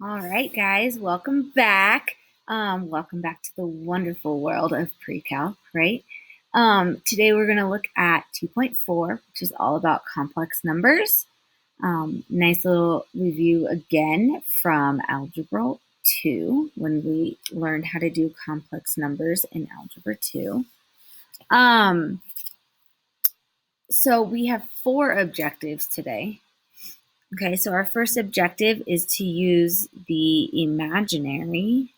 All right, guys, welcome back. Welcome back to the wonderful world of Pre-Calc, right? Today we're going to look at 2.4, which is all about complex numbers. Nice little review again from Algebra 2 when we learned how to do complex numbers in Algebra 2. So we have 4 objectives today. Okay, so our first objective is to use the imaginary.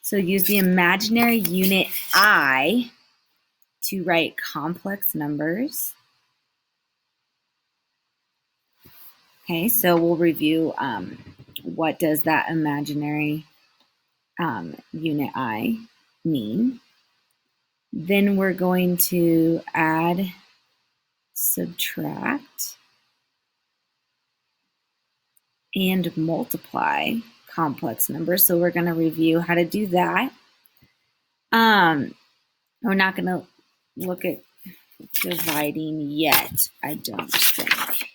So use the imaginary unit I to write complex numbers. Okay, so we'll review what does that imaginary unit I mean. Then we're going to add, subtract, and multiply complex numbers. So we're going to review how to do that. We're not going to look at dividing yet, I don't think.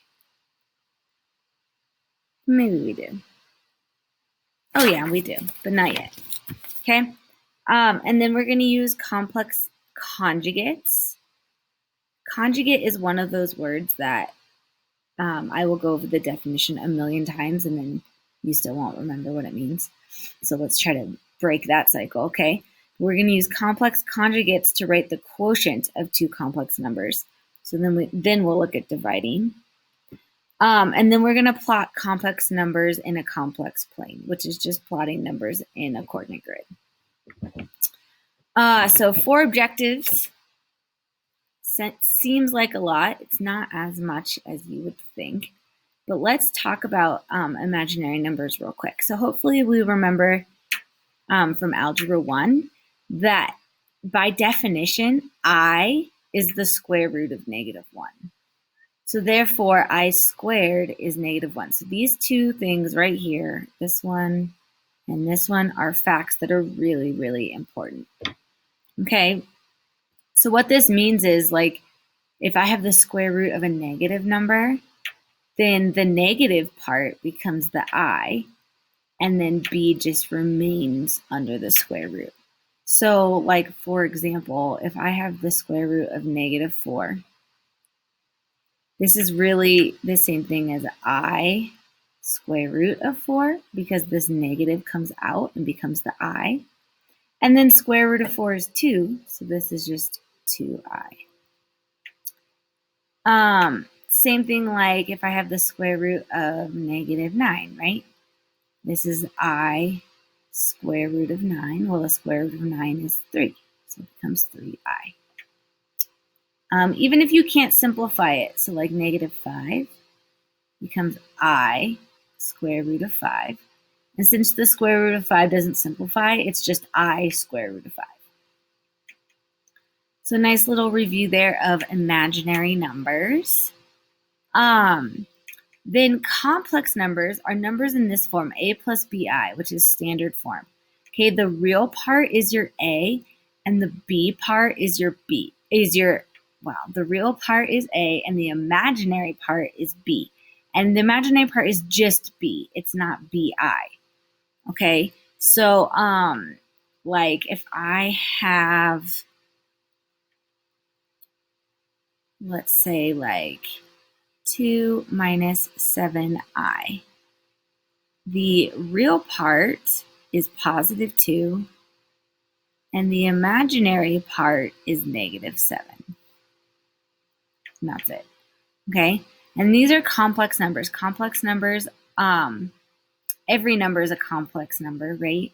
Maybe we do. Oh yeah, we do, but not yet. Okay, and then we're going to use complex conjugates. Conjugate is one of those words that I will go over the definition a million times and then you still won't remember what it means. So let's try to break that cycle, okay? We're going to use complex conjugates to write the quotient of two complex numbers. So then we'll look at dividing. And then we're going to plot complex numbers in a complex plane, which is just plotting numbers in a coordinate grid. So 4 objectives. Seems like a lot. It's not as much as you would think. But let's talk about imaginary numbers real quick. So hopefully we remember from Algebra 1 that by definition, I is the square root of -1. So therefore, I squared is -1. So these two things right here, this one and this one, are facts that are really, really important. Okay, so what this means is, like, if I have the square root of a negative number, then the negative part becomes the I, and then B just remains under the square root. So, like, for example, if I have the square root of -4, this is really the same thing as I square root of 4, because this negative comes out and becomes the I. And then square root of 4 is 2, so this is just 2I. Same thing like if I have the square root of -9, right? This is I square root of 9. Well, the square root of 9 is 3, so it becomes 3I. Even if you can't simplify it, so like -5 becomes I square root of 5. And since the square root of 5 doesn't simplify, it's just I square root of 5. So nice little review there of imaginary numbers. Then complex numbers are numbers in this form, a plus bi, which is standard form. Okay, the real part is your a, and the b part is your b. The real part is a, and the imaginary part is b. And the imaginary part is just b. It's not bi. Okay, so like if I have, let's say, like 2 minus 7i. The real part is positive 2, and the imaginary part is -7. And that's it. Okay? And these are complex numbers. Complex numbers, every number is a complex number, right?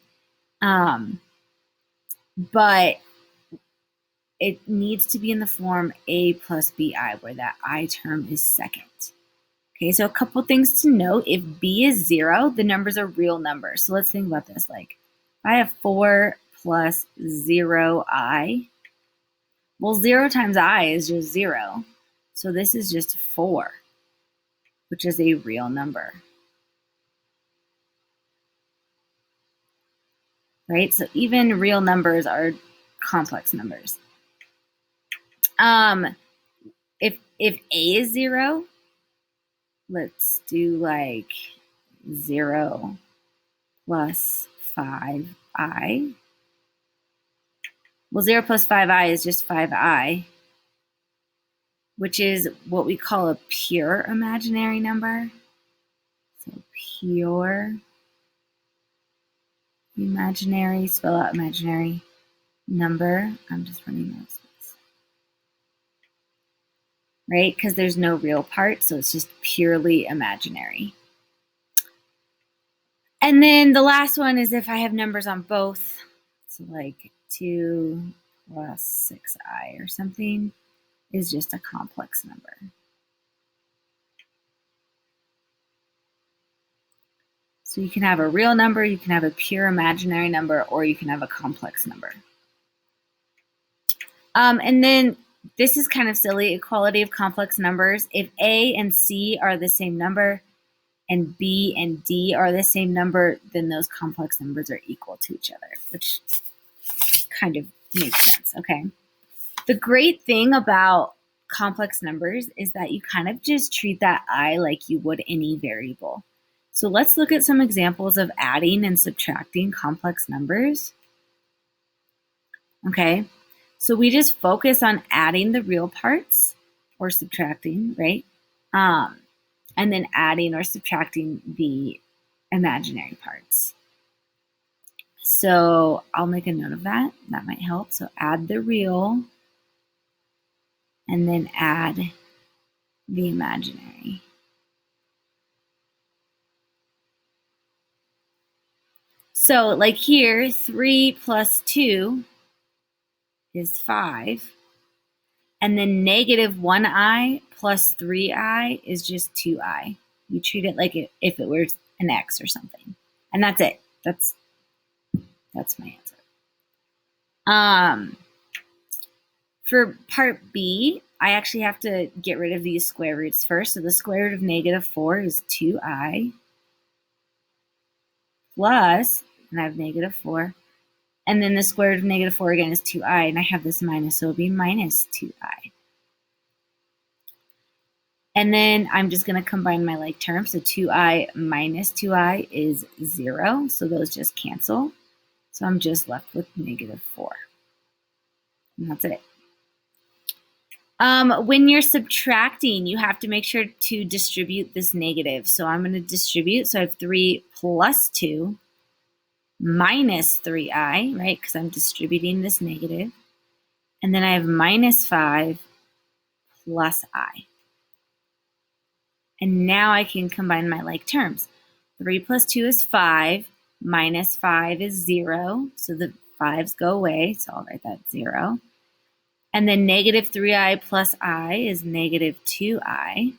But it needs to be in the form a plus bi, where that I term is second. Okay, so a couple things to note. If b is 0, the numbers are real numbers. So let's think about this. Like, if I have 4 plus 0i, well, 0 times I is just 0. So this is just 4, which is a real number. Right? So even real numbers are complex numbers. If a is 0, let's do like 0 plus 5i. Well, 0 plus 5i is just 5i, which is what we call a pure imaginary number. So pure imaginary, spell out imaginary number. I'm just running out of space. Right? Because there's no real part, so it's just purely imaginary. And then the last one is if I have numbers on both, so like 2 plus 6i or something is just a complex number. So you can have a real number, you can have a pure imaginary number, or you can have a complex number. And then this is kind of silly, equality of complex numbers. If A and C are the same number and B and D are the same number, then those complex numbers are equal to each other, which kind of makes sense, okay? The great thing about complex numbers is that you kind of just treat that I like you would any variable. So let's look at some examples of adding and subtracting complex numbers. Okay, so we just focus on adding the real parts or subtracting, right? And then adding or subtracting the imaginary parts. So I'll make a note of that. That might help. So add the real and then add the imaginary. So like here, 3 plus 2 is 5. And then negative 1i plus 3i is just 2i. You treat it like if it were an x or something. And that's it. That's my answer. For part B, I actually have to get rid of these square roots first. So the square root of negative 4 is 2i plus, and I have negative 4. And then the square root of negative 4 again is 2i, and I have this minus, so it'll be minus 2i. And then I'm just going to combine my like terms. So 2i minus 2i is 0, so those just cancel. So I'm just left with negative 4. And that's it. When you're subtracting, you have to make sure to distribute this negative. So I'm going to distribute. So I have 3 plus 2 minus 3i, right? Because I'm distributing this negative. And then I have minus 5 plus I. And now I can combine my like terms. 3 plus 2 is 5. Minus 5 is 0. So the 5's go away. So I'll write that 0. And then negative 3i plus I is negative 2i.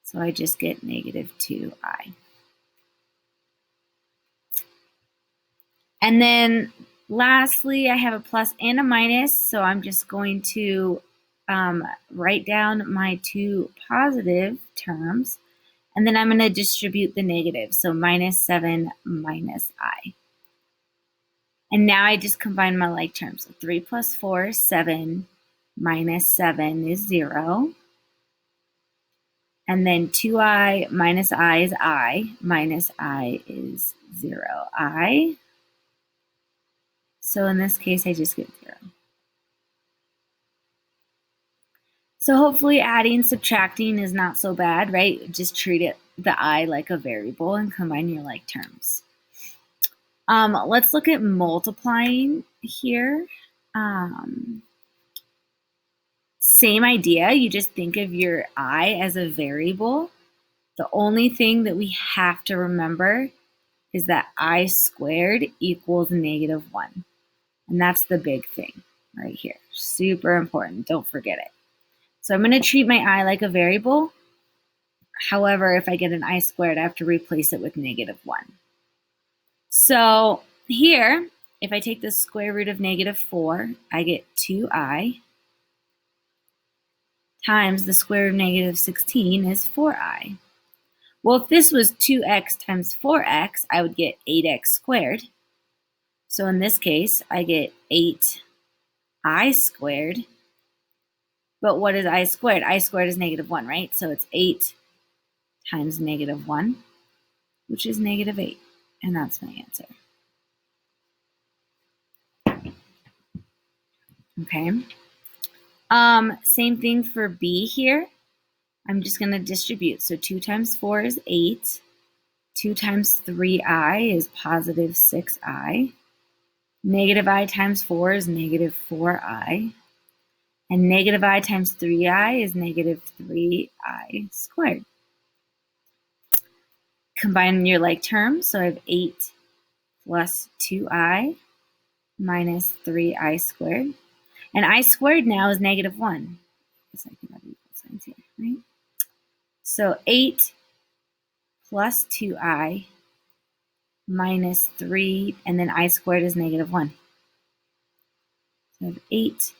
So I just get negative 2i. And then lastly, I have a plus and a minus. So I'm just going to write down my two positive terms. And then I'm going to distribute the negative. So minus 7 minus I. And now I just combine my like terms. So 3 plus 4 is 7. Minus 7 is 0. And then 2i minus I is I. Minus I is 0i. So in this case, I just get 0. So hopefully adding, subtracting is not so bad, right? Just treat it, the I, like a variable and combine your like terms. Let's look at multiplying here. Same idea, you just think of your I as a variable. The only thing that we have to remember is that I squared equals negative 1. And that's the big thing right here. Super important, don't forget it. So I'm going to treat my I like a variable. However, if I get an I squared, I have to replace it with negative 1. So here, if I take the square root of negative 4, I get 2i times the square root of negative 16 is 4i. Well, if this was 2x times 4x, I would get 8x squared. So in this case, I get 8i squared. But what is I squared? I squared is negative 1, right? So it's 8 times negative 1, which is negative 8. And that's my answer. Okay. Same thing for B here. I'm just going to distribute. So 2 times 4 is 8. 2 times 3i is positive 6i. Negative I times 4 is negative 4i. And negative I times 3i is negative 3i squared. Combine your like terms. So I have 8 plus 2i minus 3i squared. And I squared now is negative 1. I guess I can have equal signs here, right? So 8 plus 2i minus 3, and then I squared is negative 1. So I have 8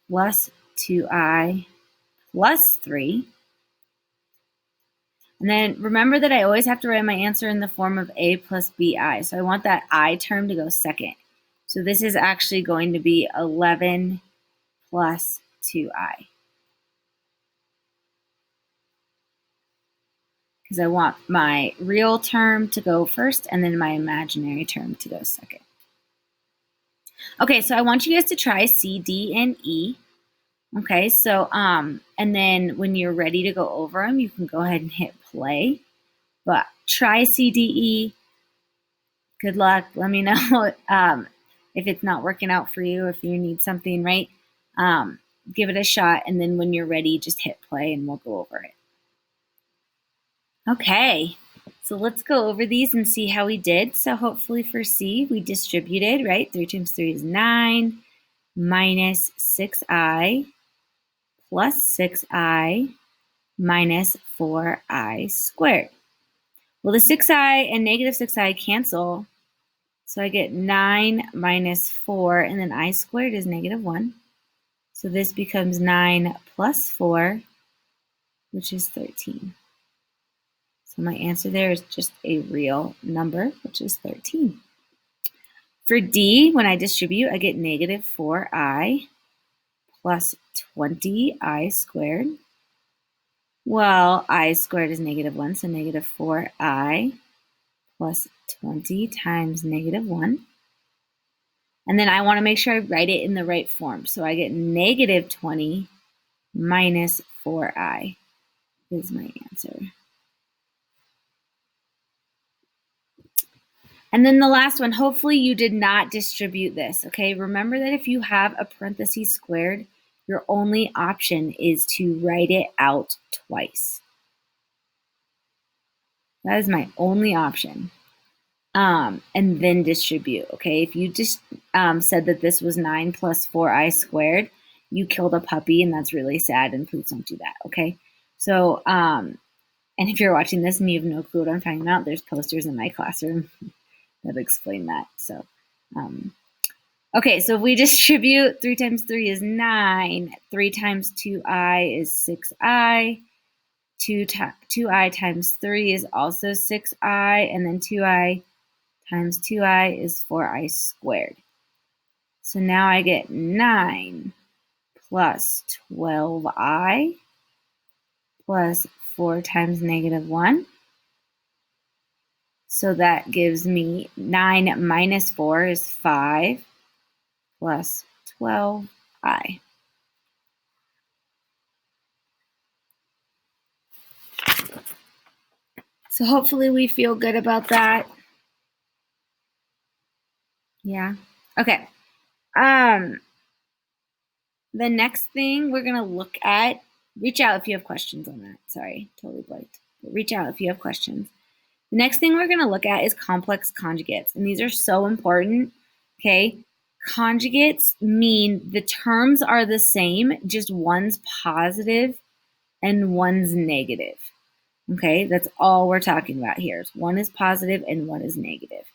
plus 2i plus 3. And then remember that I always have to write my answer in the form of a plus bi. So I want that I term to go second. So this is actually going to be 11 plus 2i. Because I want my real term to go first and then my imaginary term to go second. Okay, so I want you guys to try C, D, and E. Okay, so and then when you're ready to go over them, you can go ahead and hit play. But try C, D, E. Good luck. Let me know if it's not working out for you, if you need something, right? Give it a shot, and then when you're ready, just hit play and we'll go over it. Okay, so let's go over these and see how we did. So hopefully for C, we distributed, right? 3 times 3 is 9 minus 6i plus 6i minus 4i squared. Well, the 6i and negative 6i cancel, so I get 9 minus 4, and then I squared is negative 1. So this becomes 9 plus 4, which is 13. So my answer there is just a real number, which is 13. For D, when I distribute, I get negative 4i plus 20i squared. Well, I squared is negative 1, so negative 4i plus 20 times negative 1. And then I want to make sure I write it in the right form. So I get negative 20 minus 4i is my answer. And then the last one, hopefully you did not distribute this, okay? Remember that if you have a parentheses squared, your only option is to write it out twice. That is my only option. And then distribute, okay? If you just said that this was 9 plus 4i squared, you killed a puppy, and that's really sad, and please don't do that, okay? So, and if you're watching this and you have no clue what I'm talking about, there's posters in my classroom that explain that. So, okay, so if we distribute, 3 times 3 is 9. 3 times 2i is 6i. 2i times 3 is also 6i. And then 2i times 2i is 4i squared. So now I get 9 plus 12i plus 4 times negative 1. So that gives me 9 minus 4 is 5 plus 12i. So hopefully we feel good about that. Yeah. Okay. The next thing we're going to look at, reach out if you have questions on that. Sorry, totally blanked. But reach out if you have questions. The next thing we're going to look at is complex conjugates. And these are so important, okay? Conjugates mean the terms are the same, just one's positive and one's negative. Okay, that's all we're talking about here. One is positive and one is negative.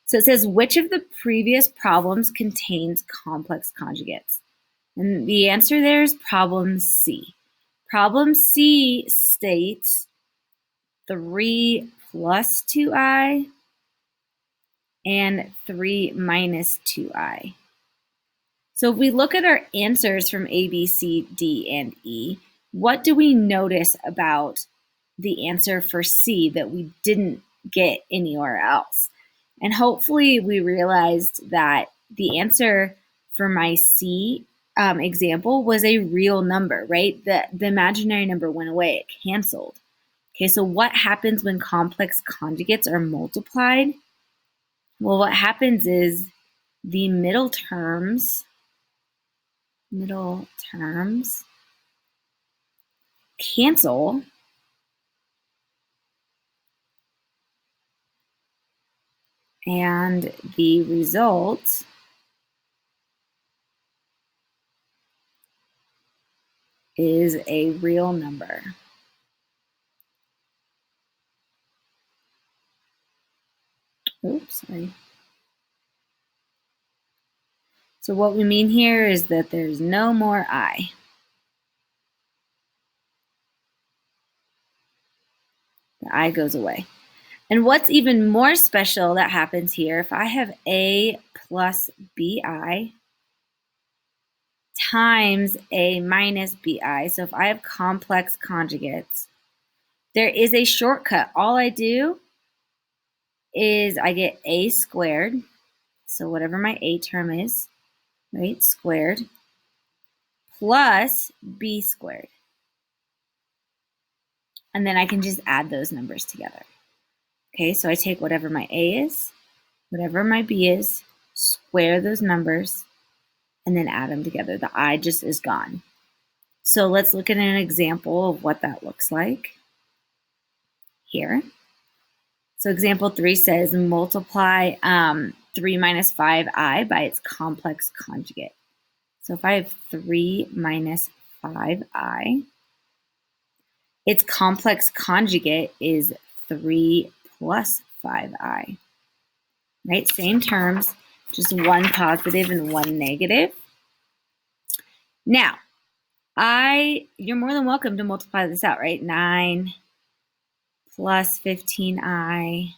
So it says, which of the previous problems contains complex conjugates? And the answer there is problem C. Problem C states 3 plus 2i and 3 minus 2i. So if we look at our answers from A, B, C, D, and E, what do we notice about the answer for C that we didn't get anywhere else. And hopefully we realized that the answer for my C example was a real number, right? The imaginary number went away, it canceled. Okay, so what happens when complex conjugates are multiplied? Well, what happens is the middle terms cancel, and the result is a real number. Oops, sorry. So what we mean here is that there's no more I. The I goes away. And what's even more special that happens here, if I have A plus BI times A minus BI, so if I have complex conjugates, there is a shortcut. All I do is I get A squared, so whatever my A term is, right, squared, plus B squared. And then I can just add those numbers together. Okay, so I take whatever my A is, whatever my B is, square those numbers, and then add them together. The I just is gone. So let's look at an example of what that looks like here. So example 3 says multiply 3 minus 5i by its complex conjugate. So if I have 3 minus 5i, its complex conjugate is 3 plus 5i. Right? Same terms, just one positive and one negative. Now, you're more than welcome to multiply this out, right? 9 plus 15i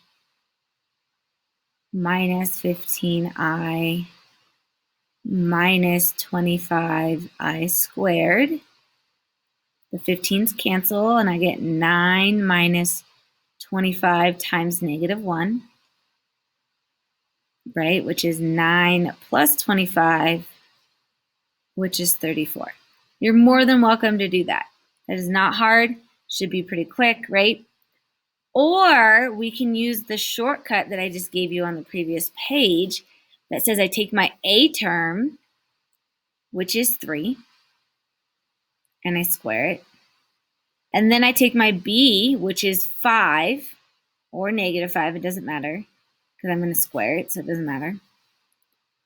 minus 15i minus 25i squared. The 15s cancel, and I get 9 minus 25 times negative 1, right? Which is 9 plus 25, which is 34. You're more than welcome to do that. That is not hard. Should be pretty quick, right? Or we can use the shortcut that I just gave you on the previous page that says I take my A term, which is 3, and I square it. And then I take my B, which is 5, or negative 5, it doesn't matter, because I'm going to square it, so it doesn't matter.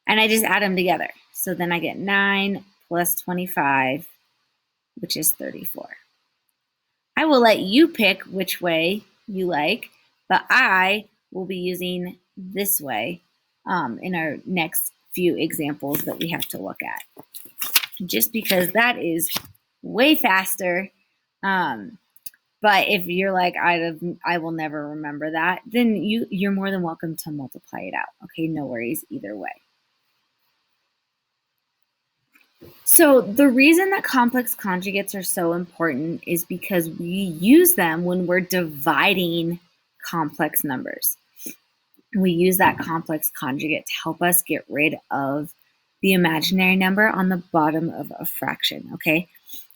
And I just add them together. So then I get 9 plus 25, which is 34. I will let you pick which way you like, but I will be using this way in our next few examples that we have to look at, just because that is way faster. But if you're like, I will never remember that, then you're more than welcome to multiply it out. Okay, no worries either way. So the reason that complex conjugates are so important is because we use them when we're dividing complex numbers. We use that complex conjugate to help us get rid of the imaginary number on the bottom of a fraction, okay?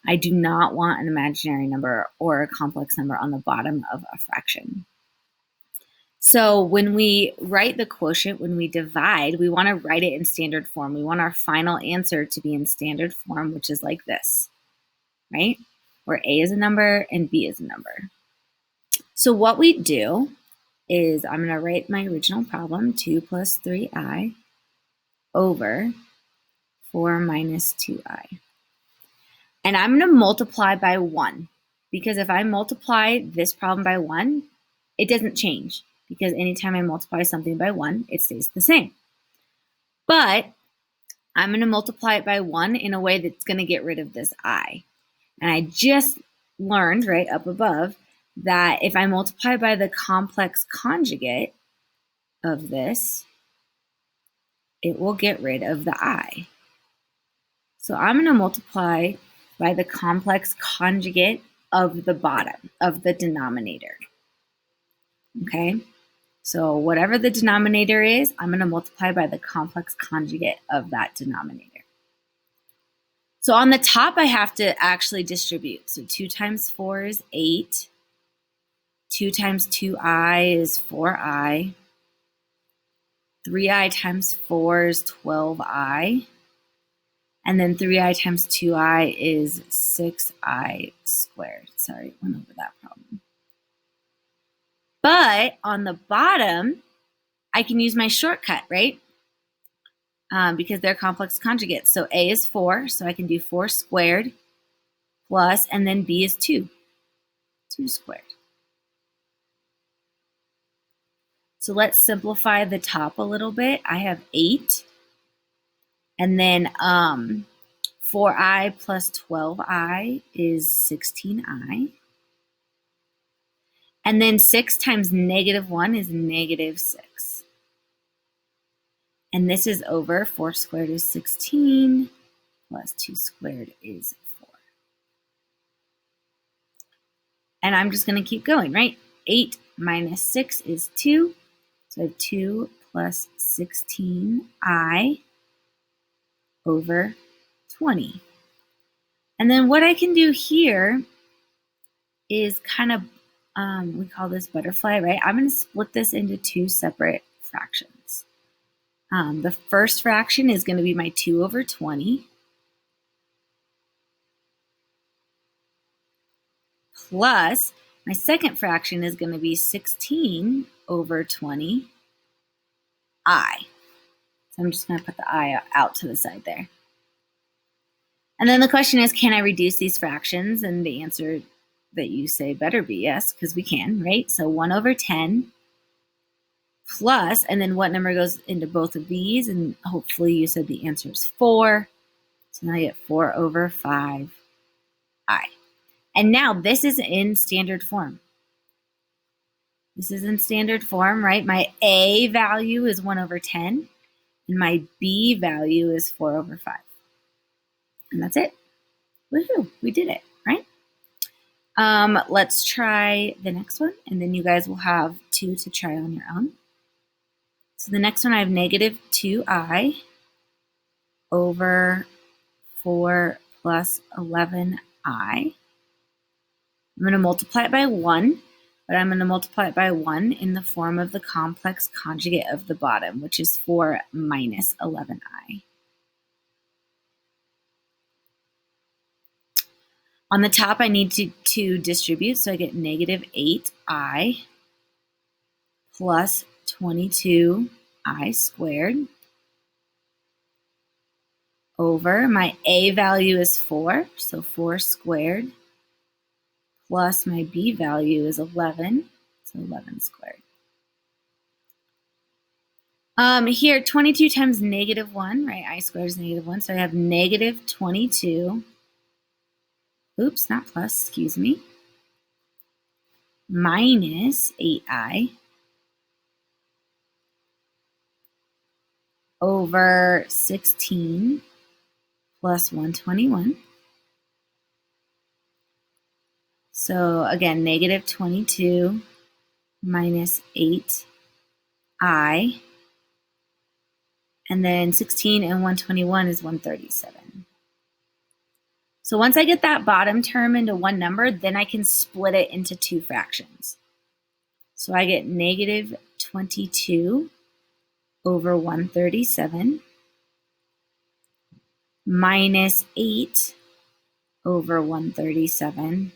I do not want an imaginary number or a complex number on the bottom of a fraction. So when we write the quotient, when we divide, we want to write it in standard form. We want our final answer to be in standard form, which is like this, right? Where A is a number and B is a number. So what we do is I'm going to write my original problem, 2 plus 3i over 4 minus 2i. And I'm going to multiply by 1, because if I multiply this problem by 1, it doesn't change, because anytime I multiply something by 1, it stays the same. But I'm going to multiply it by 1 in a way that's going to get rid of this I. And I just learned right up above that if I multiply by the complex conjugate of this, it will get rid of the I. So I'm going to multiply by the complex conjugate of the bottom, of the denominator. Okay? So whatever the denominator is, I'm going to multiply by the complex conjugate of that denominator. So on the top, I have to actually distribute. So 2 times 4 is 8. 2 times 2i is 4i. 3i times 4 is 12i. And then 3i times 2i is 6i squared. Sorry, went over that problem. But on the bottom, I can use my shortcut, right? Because they're complex conjugates. So a is 4, so I can do 4 squared plus, and then b is 2. 2 squared. So let's simplify the top a little bit. I have 8. And then 4i plus 12i is 16i. And then 6 times negative 1 is negative 6. And this is over 4 squared is 16 plus 2 squared is 4. And I'm just going to keep going, right? 8 minus 6 is 2. So I have 2 plus 16i over 20. And then what I can do here is kind of, we call this butterfly, right? I'm going to split this into 2 separate fractions. The first fraction is going to be my 2 over 20 plus my second fraction is going to be 16 over 20i. So I'm just going to put the I out to the side there. And then the question is, can I reduce these fractions? And the answer that you say better be yes, because we can, right? So 1 over 10 plus, and then what number goes into both of these? And hopefully you said the answer is 4. So now I get 4 over 5i. And now this is in standard form. This is in standard form, right? My A value is 1 over 10, and my B value is 4 over 5. And that's it. Woohoo, we did it, right? Let's try the next one, and then you guys will have 2 to try on your own. So the next one, I have negative 2i over 4 plus 11i. I'm going to multiply it by 1, but I'm going to multiply it by 1 in the form of the complex conjugate of the bottom, which is 4 minus 11i. On the top, I need to distribute, so I get negative 8i plus 22i squared over, my a value is 4, so 4 squared, plus my b value is 11, so 11 squared. Here, 22 times negative 1, right? I squared is negative 1, so I have negative 22. Oops, not plus, excuse me. Minus 8i over 16 plus 121. So again, negative 22 minus 8i. And then 16 and 121 is 137. So once I get that bottom term into one number, then I can split it into 2 fractions. So I get negative 22 over 137 minus 8 over 137i.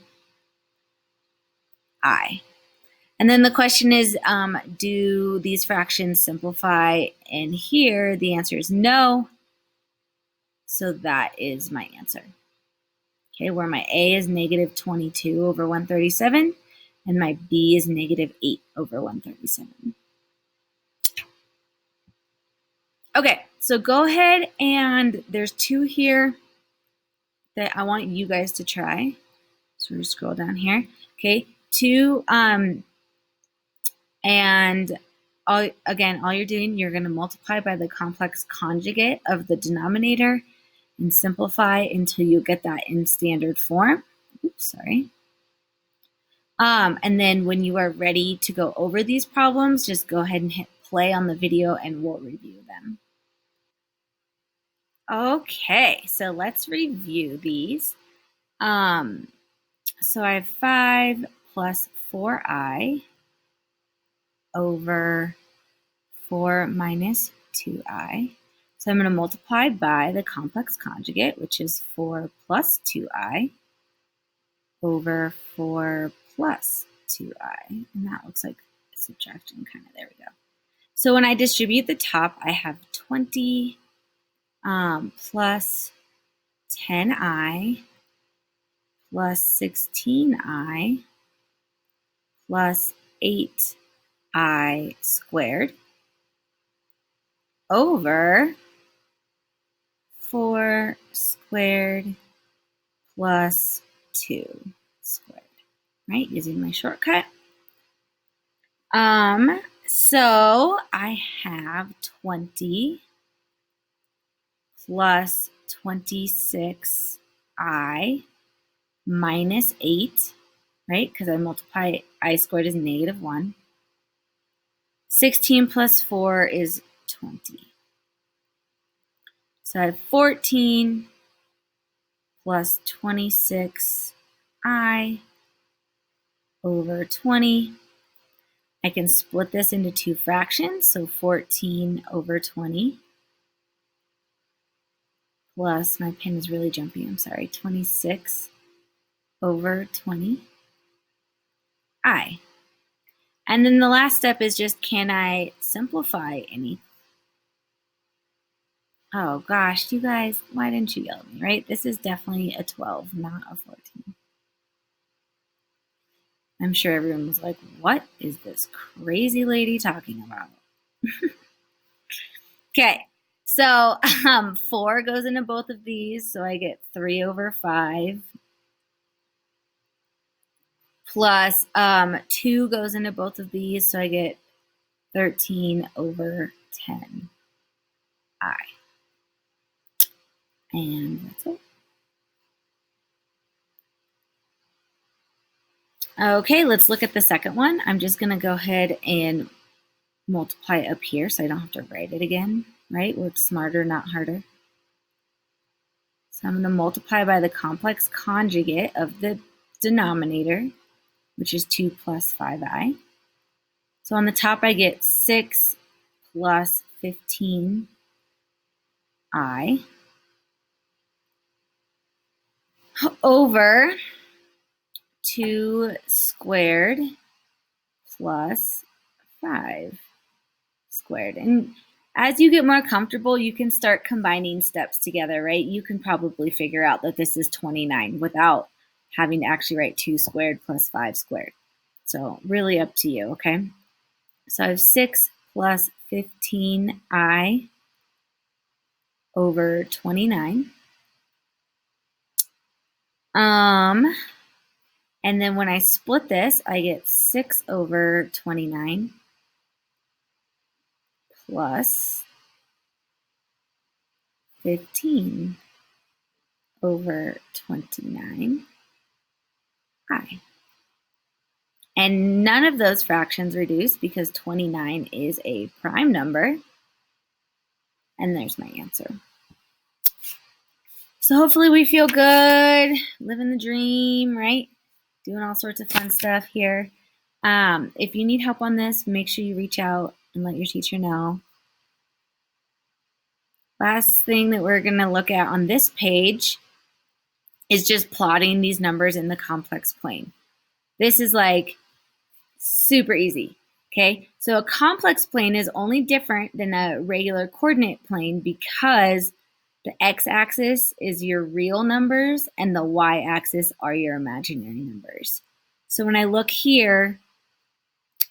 And then the question is, do these fractions simplify? And here the answer is no. So that is my answer. Okay, where my A is negative 22 over 137 and my B is negative 8 over 137. Okay, so go ahead and there's 2 here that I want you guys to try. So we'll scroll down here. Okay, 2, and all you're doing, you're going to multiply by the complex conjugate of the denominator and simplify until you get that in standard form. Oops, sorry. And then when you are ready to go over these problems, just go ahead and hit play on the video and we'll review them. Okay, so let's review these. So I have 5 plus 4i over 4 minus 2i. So I'm going to multiply by the complex conjugate, which is 4 plus 2i over 4 plus 2i. And that looks like subtraction kind of, there we go. So when I distribute the top, I have 20 plus 10i plus 16i plus 8i squared over 4 squared plus 2 squared, right? Using my shortcut. So I have 20 plus 26i minus 8, right? Because I multiply I squared is negative 1. 16 plus 4 is 20. So I have 14 plus 26i over 20. I can split this into two fractions, so 14 over 20 plus, my pen is really jumpy, I'm sorry, 26 over 20i. And then the last step is just, can I simplify any? Oh gosh, you guys, why didn't you yell at me, right? This is definitely a 12, not a 14. I'm sure everyone was like, what is this crazy lady talking about? Okay, so 4 goes into both of these, so I get 3 over 5. Plus 2 goes into both of these, so I get 13 over 10i. And that's it. Okay, let's look at the second one. I'm just going to go ahead and multiply it up here so I don't have to write it again, right? Work smarter, not harder. So I'm going to multiply by the complex conjugate of the denominator, which is 2 plus 5i. So on the top, I get 6 plus 15i over 2 squared plus 5 squared. And as you get more comfortable, you can start combining steps together, right? You can probably figure out that this is 29 without having to actually write 2 squared plus 5 squared. So really up to you, okay? So I have 6 plus 15i over 29. And then when I split this, I get 6 over 29 plus 15 over 29i. And none of those fractions reduce because 29 is a prime number. And there's my answer. So hopefully we feel good, living the dream, right? Doing all sorts of fun stuff here. If you need help on this, make sure you reach out and let your teacher know. Last thing that we're going to look at on this page is just plotting these numbers in the complex plane. This is like super easy, okay? So a complex plane is only different than a regular coordinate plane because the x-axis is your real numbers and the y-axis are your imaginary numbers. So when I look here,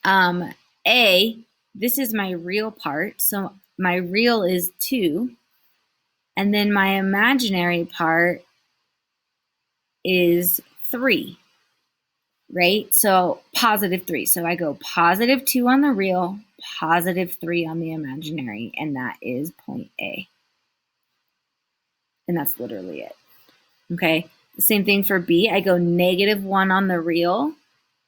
this is my real part. So my real is 2. And then my imaginary part is 3, right? So positive 3. So I go positive 2 on the real, positive 3 on the imaginary, and that is point A. And that's literally it. Okay. The same thing for B. I go negative 1 on the real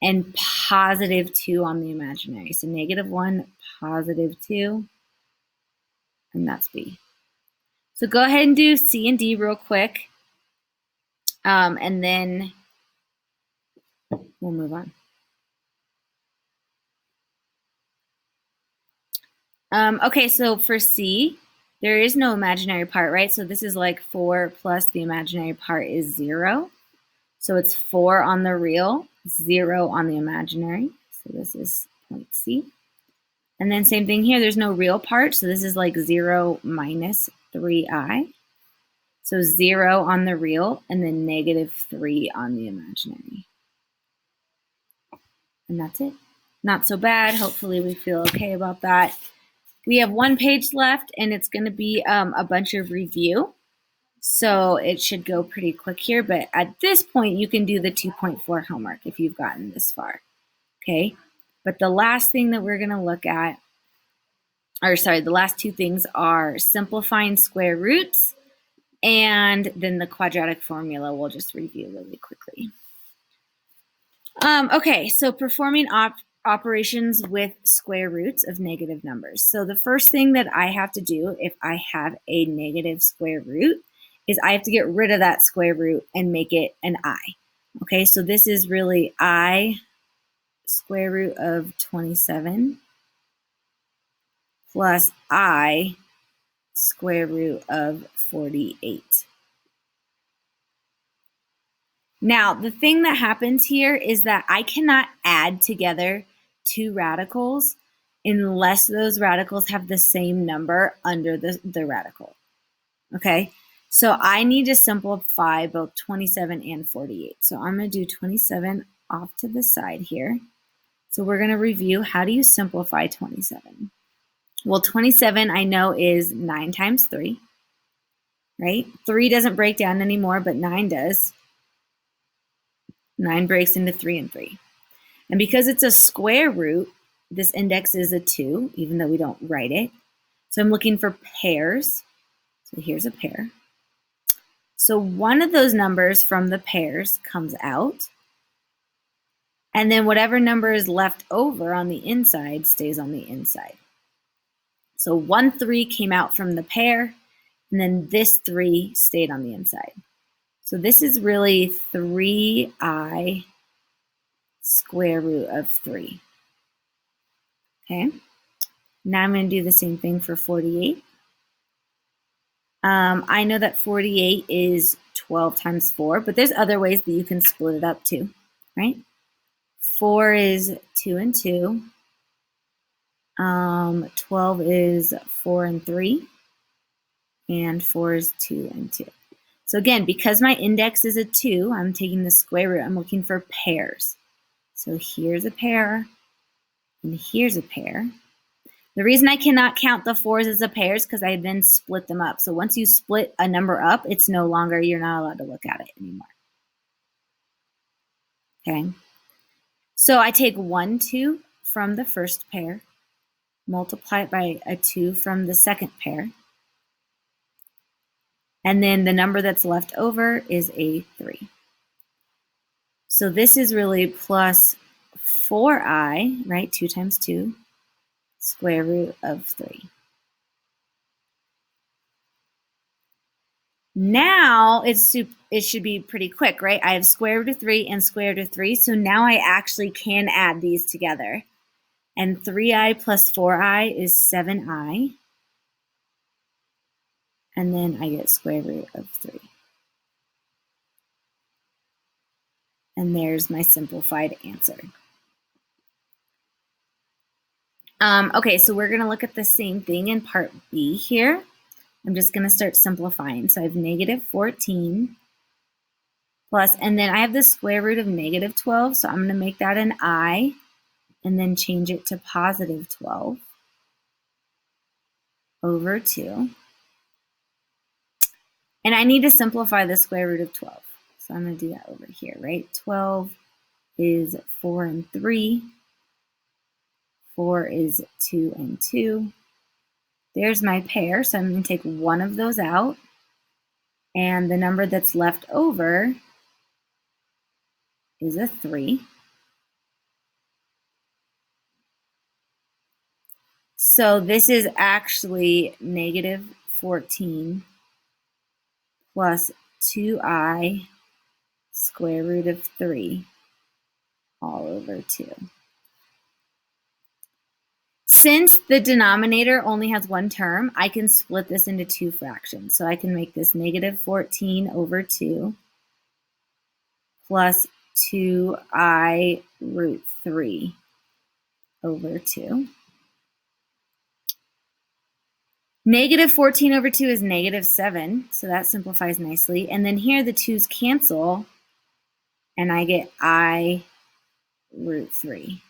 and positive 2 on the imaginary. So -1, positive 2, and that's B. So go ahead and do C and D real quick, and then we'll move on. Okay, so for C, there is no imaginary part, right? So this is like 4 plus the imaginary part is 0. So it's 4 on the real, 0 on the imaginary. So this is point C. And then same thing here, there's no real part. So this is like 0 minus 3i. So 0 on the real and then -3 on the imaginary. And that's it. Not so bad. Hopefully we feel okay about that. We have 1 page left and it's going to be a bunch of review. So it should go pretty quick here. But at this point, you can do the 2.4 homework if you've gotten this far. Okay. But the last thing that we're going to look at, or sorry, the last 2 things are simplifying square roots and then the quadratic formula we'll just review really quickly. Okay, so performing operations with square roots of negative numbers. So the first thing that I have to do if I have a negative square root is I have to get rid of that square root and make it an I. Okay, so this is really I square root of 27 plus I square root of 48. Now, the thing that happens here is that I cannot add together 2 radicals unless those radicals have the same number under the radical. Okay, so I need to simplify both 27 and 48. So I'm going to do 27 off to the side here. So we're going to review, how do you simplify 27? Well, 27 I know is 9 times 3, right? 3 doesn't break down anymore, but 9 does. 9 breaks into 3 and 3. And because it's a square root, this index is a 2, even though we don't write it. So I'm looking for pairs. So here's a pair. So one of those numbers from the pairs comes out. And then whatever number is left over on the inside stays on the inside. So 1 3 came out from the pair, and then this 3 stayed on the inside. So this is really 3i square root of 3. Okay, now I'm going to do the same thing for 48. I know that 48 is 12 times 4, but there's other ways that you can split it up too, right? 4 is 2 and 2. 12 is 4 and 3. And 4 is 2 and 2. So again, because my index is a 2, I'm taking the square root. I'm looking for pairs. So here's a pair, and here's a pair. The reason I cannot count the 4s as a pair is because I then split them up. So once you split a number up, it's no longer, you're not allowed to look at it anymore. Okay. So I take 1 2 from the first pair, multiply it by a 2 from the second pair. And then the number that's left over is a 3. So this is really plus 4i, right? 2 times 2, square root of 3. Now it should be pretty quick, right? I have square root of 3 and square root of 3. So now I actually can add these together. And 3i plus 4i is 7i. And then I get square root of 3. And there's my simplified answer. Okay, so we're going to look at the same thing in part B here. I'm just going to start simplifying. So I have -14 plus, and then I have the square root of -12. So I'm going to make that an I and then change it to +12 over 2. And I need to simplify the square root of 12. So I'm going to do that over here, right? 12 is 4 and 3. 4 is 2 and 2. There's my pair, so I'm going to take one of those out. And the number that's left over is a 3. So this is actually negative 14 plus 2I square root of 3 all over 2. Since the denominator only has one term, I can split this into two fractions. So I can make this negative 14 over 2 plus 2I root 3 over 2. Negative 14 over 2 is negative 7, so that simplifies nicely. And then here the 2's cancel, and I get I root 3.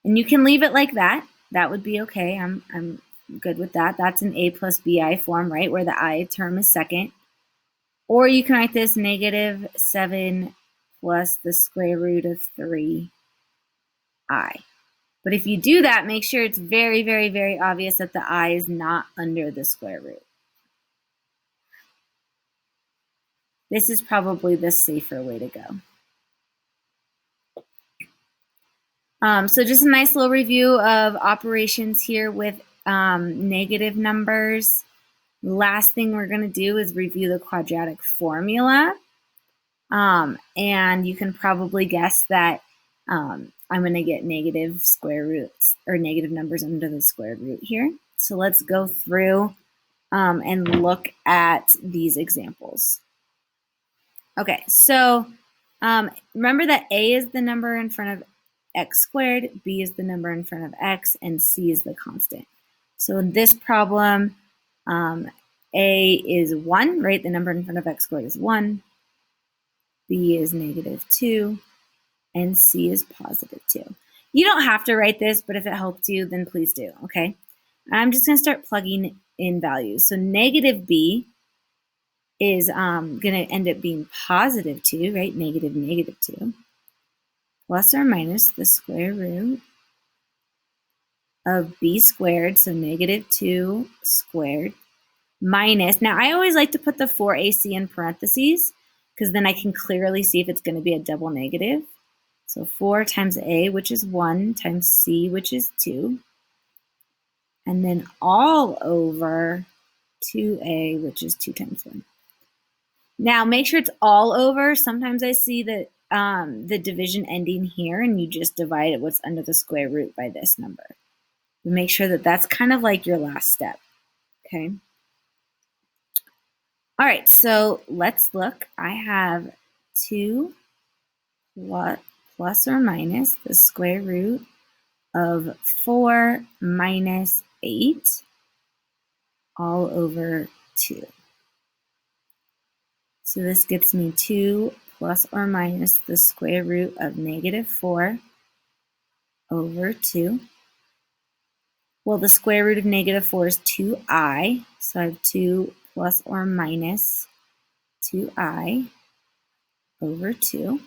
And you can leave it like that. That would be okay. I'm good with that. That's an a plus bi form, right, where the I term is second. Or you can write this negative 7 plus the square root of 3I. But if you do that, make sure it's very, very, very obvious that the I is not under the square root. This is probably the safer way to go. So just a nice little review of operations here with negative numbers. Last thing we're going to do is review the quadratic formula. And you can probably guess that I'm going to get negative square roots or negative numbers under the square root here. So let's go through and look at these examples. Okay, so remember that a is the number in front of x squared, b is the number in front of x, and c is the constant. So in this problem, a is 1, right? The number in front of x squared is 1. B is negative 2, and C is positive 2. You don't have to write this, but if it helps you, then please do, okay? I'm just going to start plugging in values. So negative B is going to end up being positive 2, right? Negative 2. Plus or minus the square root of B squared, so negative 2 squared, minus, now I always like to put the 4AC in parentheses, because then I can clearly see if it's going to be a double negative. So 4 times A, which is 1, times C, which is 2. And then all over 2A, which is 2 times 1. Now make sure it's all over. Sometimes I see that the division ending here, and you just divide it what's under the square root by this number. But make sure that that's kind of like your last step, okay? All right, so let's look. I have 2 plus or minus the square root of 4 minus 8 all over 2. So this gets me 2 plus or minus the square root of negative 4 over 2. Well, the square root of negative 4 is 2i, so I have 2 plus or minus 2i over 2.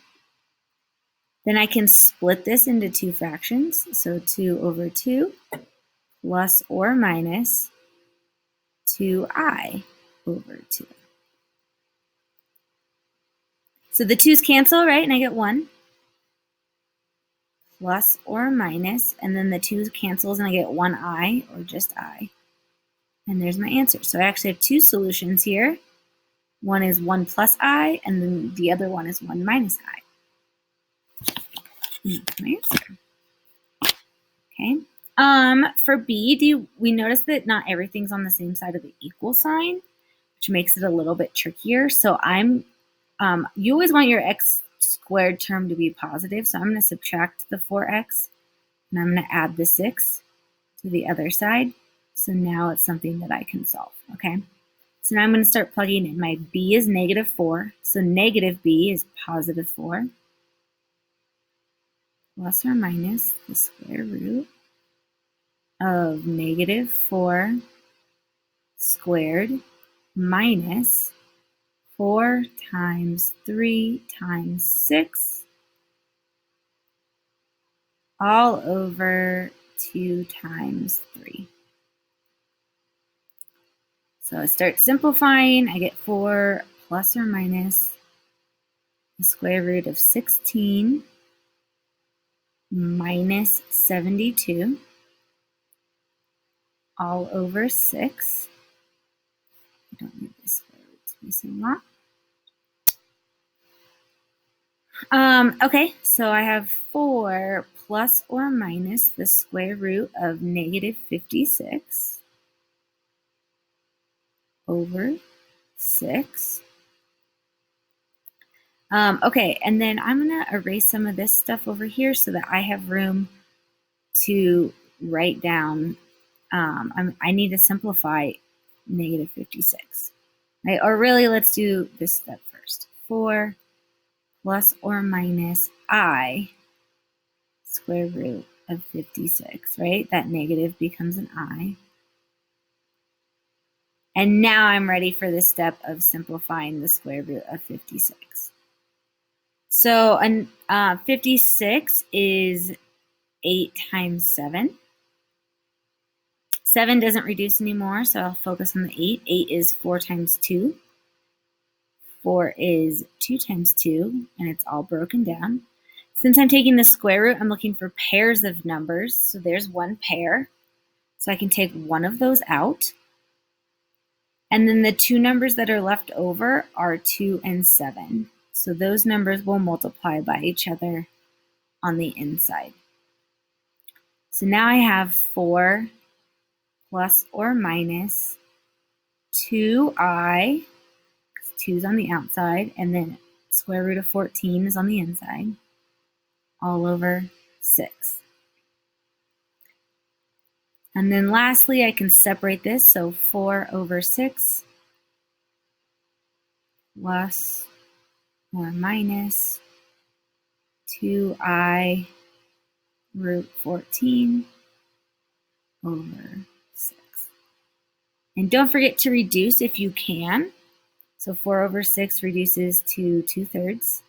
Then I can split this into two fractions, so 2 over 2 plus or minus 2i over 2. So the 2's cancel, right? And I get 1 plus or minus, and then the 2 cancels and I get 1i, or just I. And there's my answer. So I actually have two solutions here. One is 1 plus I, and then the other one is 1 minus I. That's my answer. Okay. For B, we notice that not everything's on the same side of the equal sign, which makes it a little bit trickier. So you always want your x squared term to be positive. So I'm going to subtract the 4x, and I'm going to add the 6 to the other side. So now it's something that I can solve, okay? So now I'm going to start plugging in. My b is negative 4, so negative b is positive 4, plus or minus the square root of negative 4 squared minus 4 times 3 times 6 all over 2 times 3. So I start simplifying. I get 4 plus or minus the square root of 16 minus 72 all over 6. I don't need this square root to be so long. Okay, so I have 4 plus or minus the square root of negative 56 over 6. Okay, and then I'm going to erase some of this stuff over here so that I have room to write down. I need to simplify negative 56. Right? Or really, let's do this step first. 4 plus or minus I square root of 56, right? That negative becomes an I. And now I'm ready for the step of simplifying the square root of 56. So 56 is 8 times 7. 7 doesn't reduce anymore, so I'll focus on the 8. 8 is 4 times 2. 4 is 2 times 2, and it's all broken down. Since I'm taking the square root, I'm looking for pairs of numbers. So there's one pair. So I can take one of those out. And then the two numbers that are left over are 2 and 7. So those numbers will multiply by each other on the inside. So now I have 4 plus or minus 2i, because 2 is on the outside, and then square root of 14 is on the inside, all over 6. And then lastly, I can separate this, so 4 over 6 plus or minus 2i root 14 over 6. And don't forget to reduce if you can. So 4 over 6 reduces to 2/3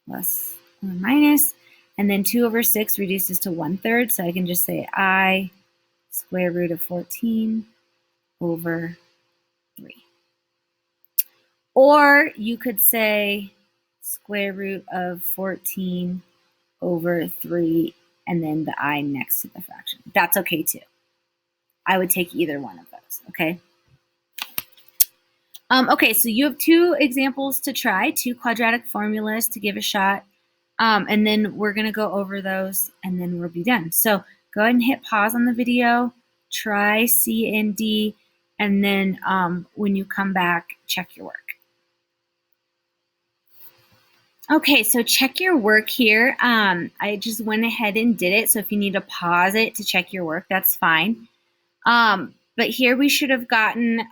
plus or minus. And then 2 over 6 reduces to 1/3. So I can just say I square root of 14 over 3. Or you could say square root of 14 over 3 and then the I next to the fraction. That's okay too. I would take either one of those, okay? Okay, so you have 2 examples to try, 2 quadratic formulas to give a shot. And then we're going to go over those and then we'll be done. So go ahead and hit pause on the video, try C and D, and then when you come back, check your work. Okay, so check your work here. I just went ahead and did it. So if you need to pause it to check your work, that's fine. But here we should have gotten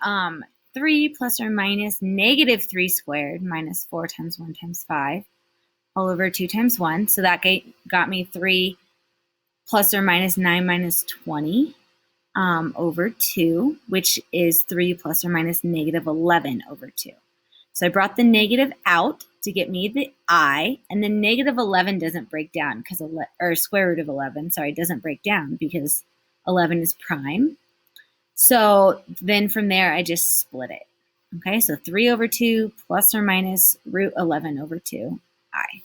3 plus or minus negative 3 squared minus 4 times 1 times 5 all over 2 times 1. So that got me 3 plus or minus 9 minus 20 over 2, which is 3 plus or minus negative 11 over 2. So I brought the negative out to get me the I, and then negative 11 doesn't break down because, or square root of 11, sorry, doesn't break down because 11 is prime. So then from there, I just split it. Okay, so 3 over 2 plus or minus root 11 over 2, I.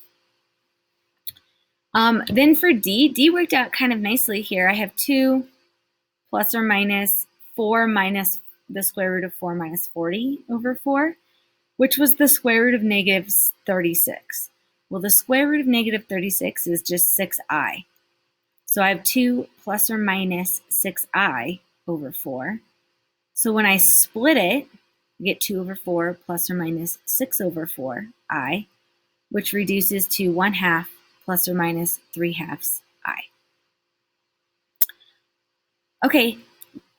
Then for D worked out kind of nicely here. I have 2 plus or minus 4 minus the square root of 4 minus 40 over 4, which was the square root of negative 36. Well, the square root of negative 36 is just 6i. So I have 2 plus or minus 6i over 4. So when I split it, I get 2 over 4 plus or minus 6 over 4i, which reduces to 1/2 plus or minus 3/2 I. Okay,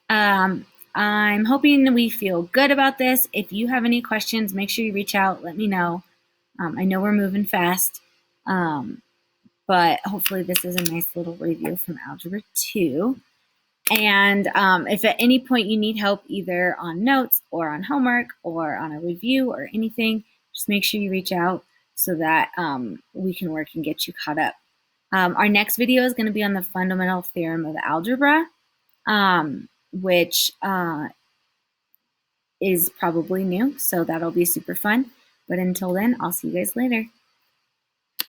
I'm hoping we feel good about this. If you have any questions, make sure you reach out, let me know. I know we're moving fast, but hopefully this is a nice little review from Algebra 2. And if at any point you need help either on notes or on homework or on a review or anything, just make sure you reach out so that we can work and get you caught up. Our next video is going to be on the fundamental theorem of algebra, which is probably new, so that'll be super fun. But until then, I'll see you guys later.